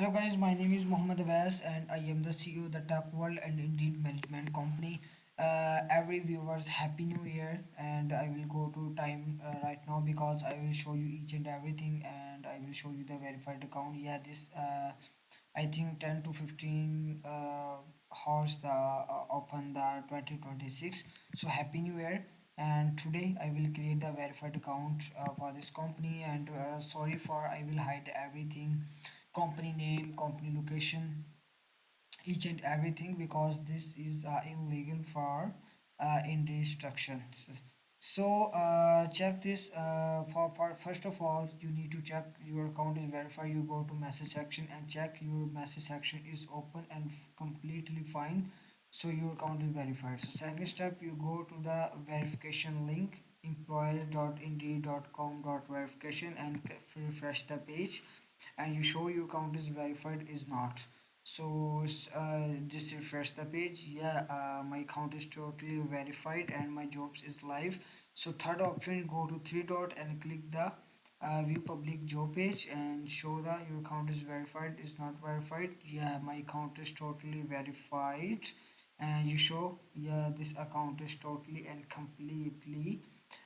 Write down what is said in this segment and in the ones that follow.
Hello guys, my name is Mohammed Abbas and I am the CEO of the Top World and Indeed Management Company. Every viewers, Happy New Year, and I will go to time right now because I will show you each and everything, and I will show you the verified account. Yeah, this I think 10 to 15 hours the open the 2026. So Happy New Year. And today I will create the verified account for this company, and sorry for I will hide everything, company name, company location, each and everything, because this is illegal for in the instructions. So check this for first of all you need to check your account is verified. You go to message section and check your message section is open and completely fine, so your account is verified. So second step, you go to the verification link employees.indeed.com.verification and refresh the page, and you show your account is verified is not. So just refresh the page. Yeah, my account is totally verified and my jobs is live. So third option, go to three dot and click the view public job page and show the your account is verified is not verified. Yeah, my account is totally verified, and you show yeah this account is totally and completely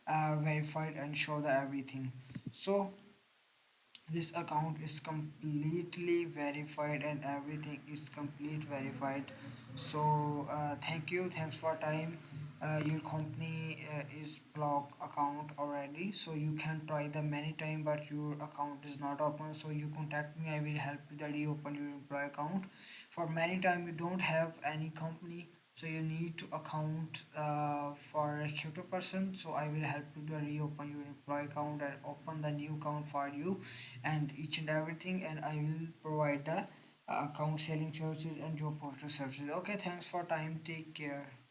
verified and show the everything. So this account is completely verified and everything is complete verified. So thanks for time. Your company is block account already, so you can try them many time but your account is not open, so you contact me, I will help you that reopen your employee account. For many time you don't have any company, so you need to account for a recruiter person, so I will help you to reopen your employee account and open the new account for you and each and everything, and I will provide the account selling services and job portal services. Okay, thanks for time, take care.